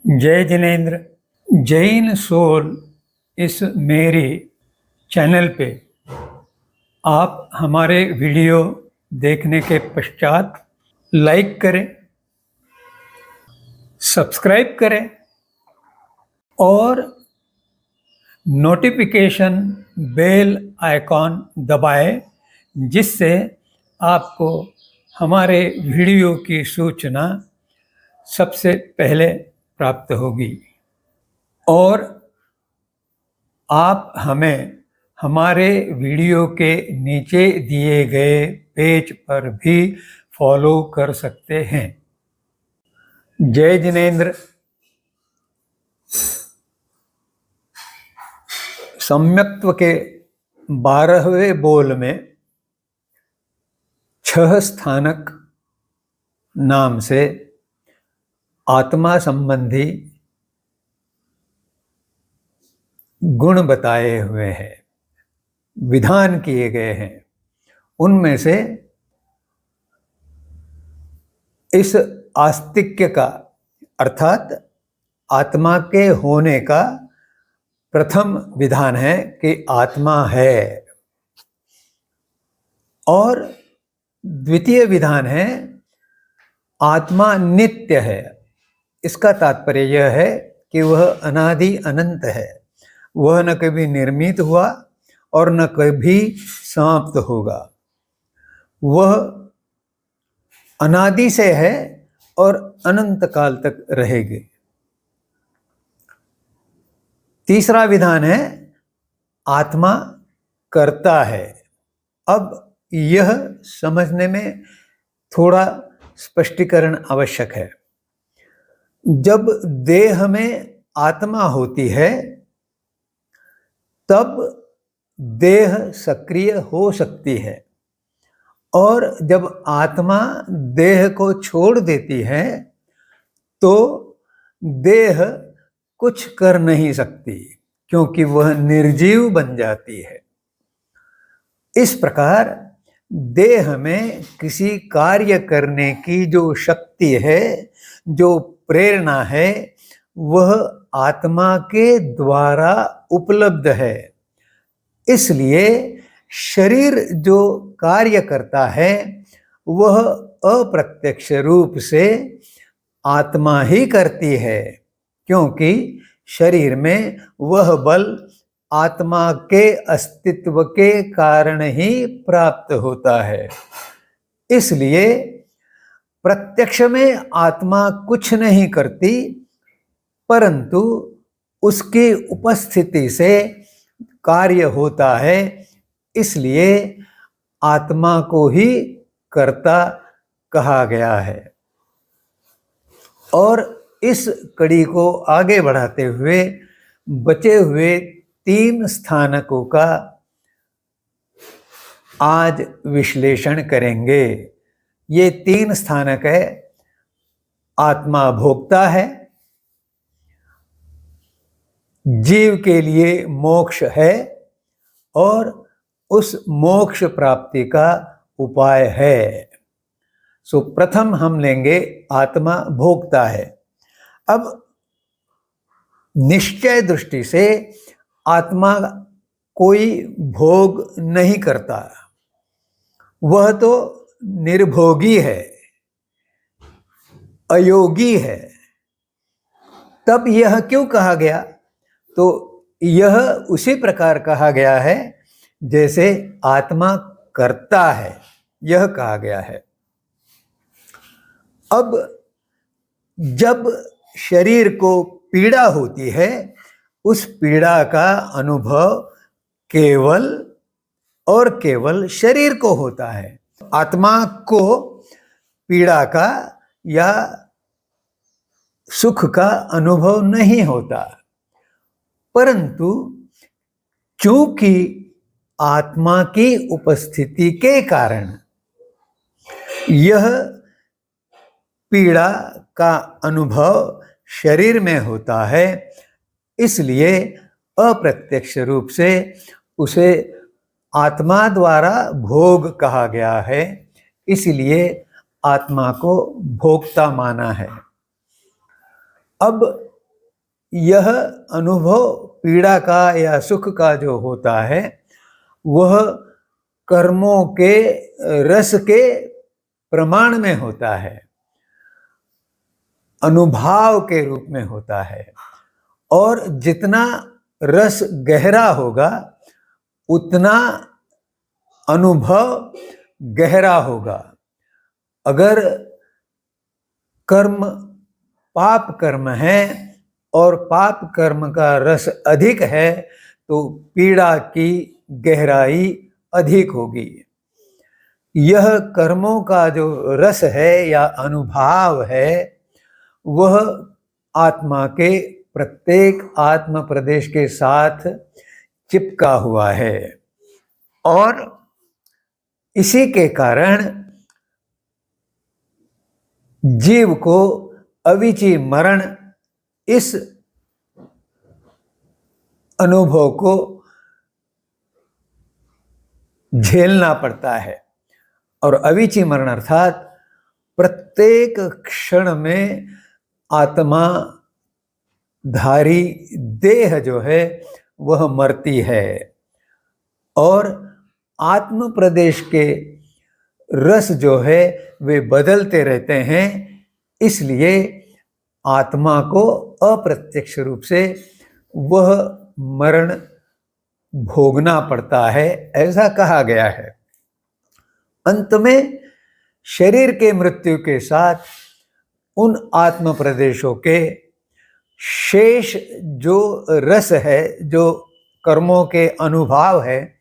जय जिनेन्द्र। जैन सोल इस मेरे चैनल पे आप हमारे वीडियो देखने के पश्चात लाइक करें, सब्सक्राइब करें और नोटिफिकेशन बेल आइकॉन दबाएं, जिससे आपको हमारे वीडियो की सूचना सबसे पहले प्राप्त होगी। और आप हमें हमारे वीडियो के नीचे दिए गए पेज पर भी फॉलो कर सकते हैं। जय जिनेन्द्र। सम्यक्त्व के 12वें बोल में 6 स्थानक नाम से आत्मा संबंधी गुण बताए हुए हैं, विधान किए गए हैं। उनमें से इस आस्तिक्य का अर्थात आत्मा के होने का प्रथम विधान है कि आत्मा है, और द्वितीय विधान है आत्मा नित्य है। इसका तात्पर्य यह है कि वह अनादि अनंत है, वह न कभी निर्मित हुआ और न कभी समाप्त होगा। वह अनादि से है और अनंत काल तक रहेगी। तीसरा विधान है आत्मा कर्ता है। अब यह समझने में थोड़ा स्पष्टीकरण आवश्यक है। जब देह में आत्मा होती है तब देह सक्रिय हो सकती है, और जब आत्मा देह को छोड़ देती है तो देह कुछ कर नहीं सकती, क्योंकि वह निर्जीव बन जाती है। इस प्रकार देह में किसी कार्य करने की जो शक्ति है, जो प्रेरणा है, वह आत्मा के द्वारा उपलब्ध है। इसलिए शरीर जो कार्य करता है वह अप्रत्यक्ष रूप से आत्मा ही करती है, क्योंकि शरीर में वह बल आत्मा के अस्तित्व के कारण ही प्राप्त होता है। इसलिए प्रत्यक्ष में आत्मा कुछ नहीं करती, परंतु उसकी उपस्थिति से कार्य होता है। इसलिए आत्मा को ही कर्ता कहा गया है। और इस कड़ी को आगे बढ़ाते हुए बचे हुए 3 स्थानकों का आज विश्लेषण करेंगे। ये 3 स्थानक है, आत्मा भोक्ता है, जीव के लिए मोक्ष है, और उस मोक्ष प्राप्ति का उपाय है। सो प्रथम हम लेंगे आत्मा भोक्ता है। अब निश्चय दृष्टि से आत्मा कोई भोग नहीं करता, वह तो निर्भोगी है, अयोगी है। तब यह क्यों कहा गया? तो यह उसी प्रकार कहा गया है जैसे आत्मा करता है, यह कहा गया है। अब जब शरीर को पीड़ा होती है, उस पीड़ा का अनुभव केवल और केवल शरीर को होता है। आत्मा को पीड़ा का या सुख का अनुभव नहीं होता, परंतु चूंकि आत्मा की उपस्थिति के कारण यह पीड़ा का अनुभव शरीर में होता है, इसलिए अप्रत्यक्ष रूप से उसे आत्मा द्वारा भोग कहा गया है। इसलिए आत्मा को भोक्ता माना है। अब यह अनुभव पीड़ा का या सुख का जो होता है वह कर्मों के रस के प्रमाण में होता है, अनुभाव के रूप में होता है। और जितना रस गहरा होगा उतना अनुभव गहरा होगा। अगर कर्म पाप कर्म है और पाप कर्म का रस अधिक है तो पीड़ा की गहराई अधिक होगी। यह कर्मों का जो रस है या अनुभाव है वह आत्मा के प्रत्येक आत्म प्रदेश के साथ चिपका हुआ है और इसी के कारण जीव को अविचि मरण इस अनुभव को झेलना पड़ता है। और अविचि मरण अर्थात प्रत्येक क्षण में आत्मा धारी देह जो है वह मरती है और आत्म प्रदेश के रस जो है वे बदलते रहते हैं। इसलिए आत्मा को अप्रत्यक्ष रूप से वह मरण भोगना पड़ता है, ऐसा कहा गया है। अंत में शरीर के मृत्यु के साथ उन आत्म प्रदेशों के शेष जो रस है, जो कर्मों के अनुभाव है,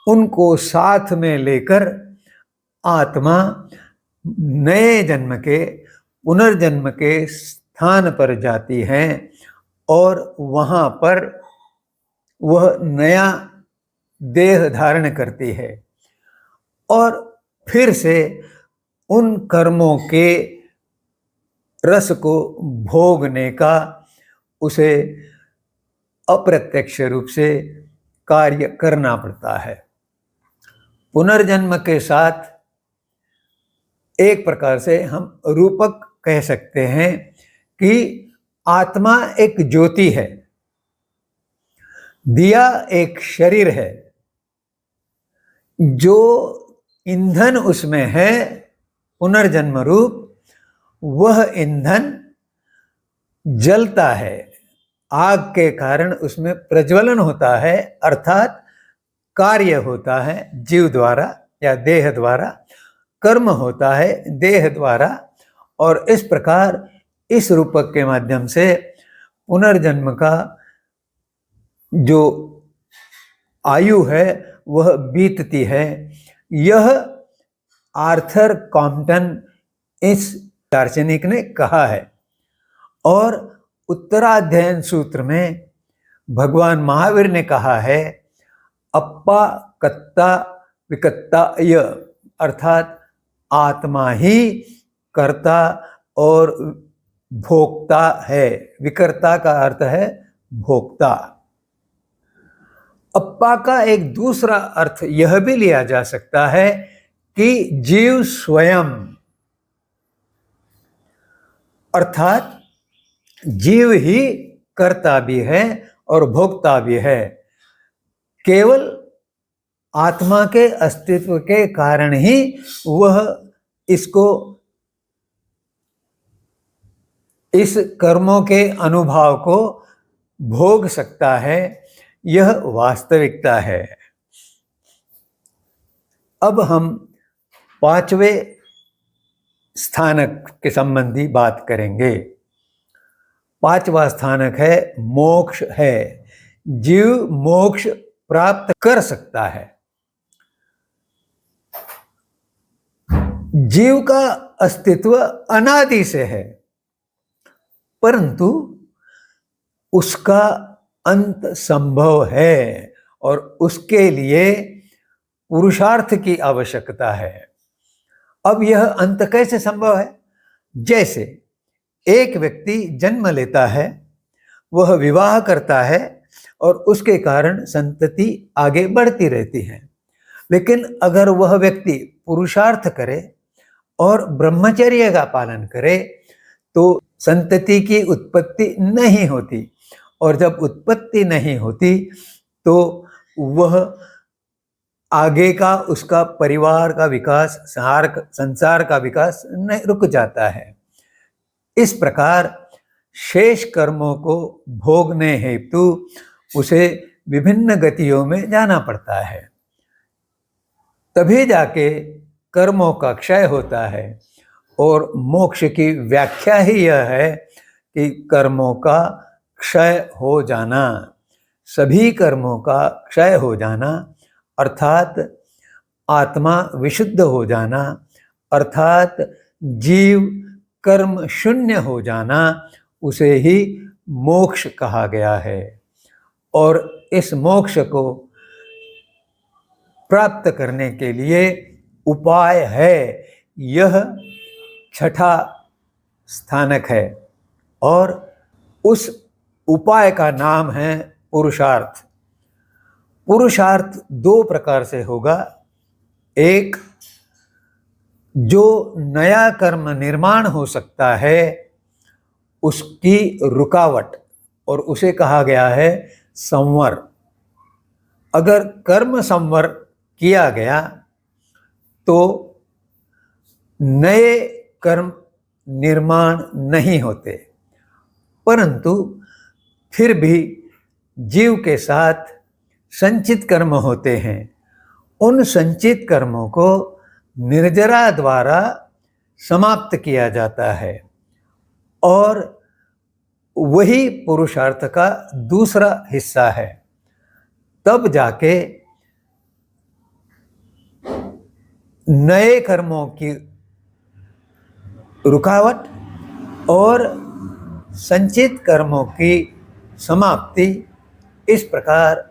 उनको साथ में लेकर आत्मा नए जन्म के पुनर्जन्म के स्थान पर जाती है और वहाँ पर वह नया देह धारण करती है और फिर से उन कर्मों के रस को भोगने का उसे अप्रत्यक्ष रूप से कार्य करना पड़ता है। पुनर्जन्म के साथ एक प्रकार से हम रूपक कह सकते हैं कि आत्मा एक ज्योति है, दिया एक शरीर है, जो ईंधन उसमें है पुनर्जन्म रूप, वह ईंधन जलता है। आग के कारण उसमें प्रज्वलन होता है, अर्थात कार्य होता है जीव द्वारा या देह द्वारा, कर्म होता है देह द्वारा। और इस प्रकार इस रूपक के माध्यम से पुनर्जन्म का जो आयु है वह बीतती है। यह आर्थर कॉम्पटन इस दार्शनिक ने कहा है और उत्तराध्ययन सूत्र में भगवान महावीर ने कहा है अप्पा कत्ता विकत्ता य, अर्थात आत्मा ही कर्ता और भोक्ता है। विकर्ता का अर्थ है भोक्ता। अप्पा का एक दूसरा अर्थ यह भी लिया जा सकता है कि जीव स्वयं, अर्थात जीव ही कर्ता भी है और भोक्ता भी है। केवल आत्मा के अस्तित्व के कारण ही वह इसको, इस कर्मों के अनुभव को भोग सकता है। यह वास्तविकता है। अब हम पांचवें स्थानक के संबंधी बात करेंगे। पांचवा स्थानक है मोक्ष है। जीव मोक्ष प्राप्त कर सकता है। जीव का अस्तित्व अनादि से है, परंतु उसका अंत संभव है और उसके लिए पुरुषार्थ की आवश्यकता है। अब यह अंत कैसे संभव है? जैसे एक व्यक्ति जन्म लेता है, वह विवाह करता है और उसके कारण संतति आगे बढ़ती रहती है। लेकिन अगर वह व्यक्ति पुरुषार्थ करे और ब्रह्मचर्य का पालन करे तो संतति की उत्पत्ति नहीं होती, और जब उत्पत्ति नहीं होती तो वह आगे का उसका परिवार का विकास, संसार का विकास नहीं, रुक जाता है। इस प्रकार शेष कर्मों को भोगने हेतु उसे विभिन्न गतियों में जाना पड़ता है, तभी जाके कर्मों का क्षय होता है। और मोक्ष की व्याख्या ही यह है कि कर्मों का क्षय हो जाना, सभी कर्मों का क्षय हो जाना, अर्थात आत्मा विशुद्ध हो जाना, अर्थात जीव कर्म शून्य हो जाना, उसे ही मोक्ष कहा गया है। और इस मोक्ष को प्राप्त करने के लिए उपाय है, यह छठा स्थानक है, और उस उपाय का नाम है पुरुषार्थ। पुरुषार्थ दो प्रकार से होगा। एक, जो नया कर्म निर्माण हो सकता है उसकी रुकावट, और उसे कहा गया है संवर। अगर कर्म संवर किया गया तो नए कर्म निर्माण नहीं होते, परंतु फिर भी जीव के साथ संचित कर्म होते हैं। उन संचित कर्मों को निर्जरा द्वारा समाप्त किया जाता है, और वही पुरुषार्थ का दूसरा हिस्सा है। तब जाके नए कर्मों की रुकावट और संचित कर्मों की समाप्ति, इस प्रकार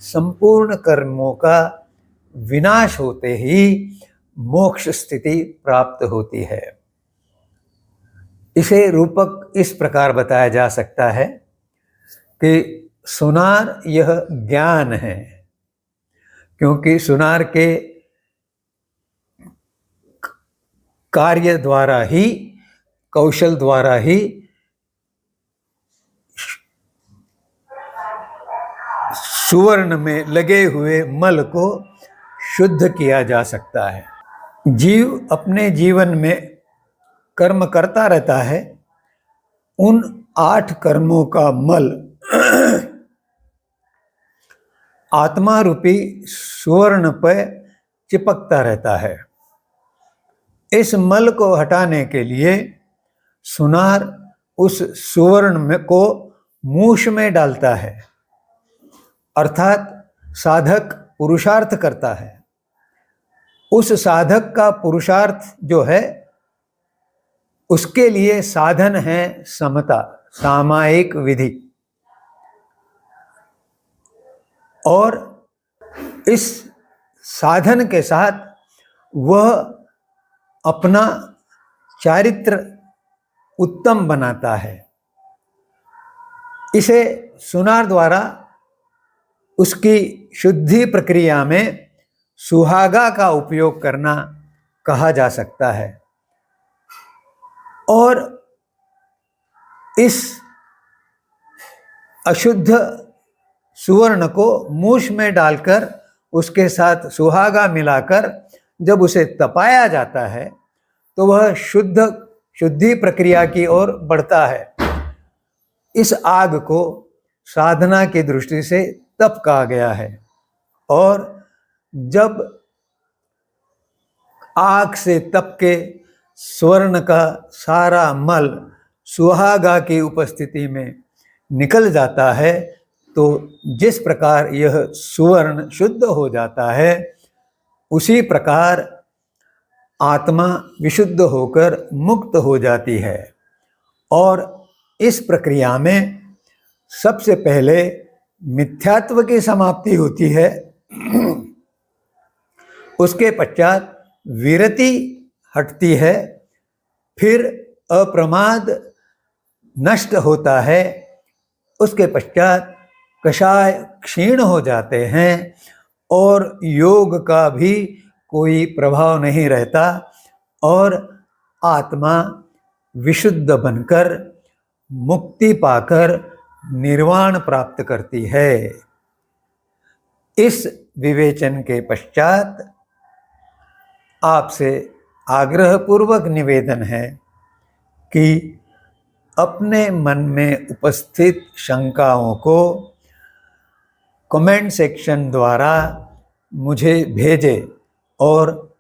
संपूर्ण कर्मों का विनाश होते ही मोक्ष स्थिति प्राप्त होती है। इसे रूपक इस प्रकार बताया जा सकता है कि सुनार यह ज्ञान है, क्योंकि सुनार के कार्य द्वारा ही, कौशल द्वारा ही सुवर्ण में लगे हुए मल को शुद्ध किया जा सकता है। जीव अपने जीवन में कर्म करता रहता है, उन 8 कर्मों का मल आत्मा रूपी सुवर्ण पर चिपकता रहता है। इस मल को हटाने के लिए सुनार उस सुवर्ण में को मूष में डालता है, अर्थात साधक पुरुषार्थ करता है। उस साधक का पुरुषार्थ जो है, उसके लिए साधन है समता, सामायिक विधि। और इस साधन के साथ वह अपना चारित्र उत्तम बनाता है। इसे सुनार द्वारा उसकी शुद्धि प्रक्रिया में सुहागा का उपयोग करना कहा जा सकता है। और इस अशुद्ध सुवर्ण को मूष में डालकर उसके साथ सुहागा मिलाकर जब उसे तपाया जाता है तो वह शुद्धि प्रक्रिया की ओर बढ़ता है। इस आग को साधना की दृष्टि से तप कहा गया है। और जब आग से तप के स्वर्ण का सारा मल सुहागा की उपस्थिति में निकल जाता है, तो जिस प्रकार यह सुवर्ण शुद्ध हो जाता है, उसी प्रकार आत्मा विशुद्ध होकर मुक्त हो जाती है। और इस प्रक्रिया में सबसे पहले मिथ्यात्व की समाप्ति होती है, उसके पश्चात विरति हटती है, फिर अप्रमाद नष्ट होता है, उसके पश्चात कषाय क्षीण हो जाते हैं और योग का भी कोई प्रभाव नहीं रहता, और आत्मा विशुद्ध बनकर मुक्ति पाकर निर्वाण प्राप्त करती है। इस विवेचन के पश्चात आपसे आग्रहपूर्वक निवेदन है कि अपने मन में उपस्थित शंकाओं को कमेंट सेक्शन द्वारा मुझे भेजें और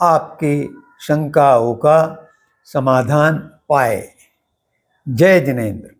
आपकी शंकाओं का समाधान पाए। जय जिनेंद्र।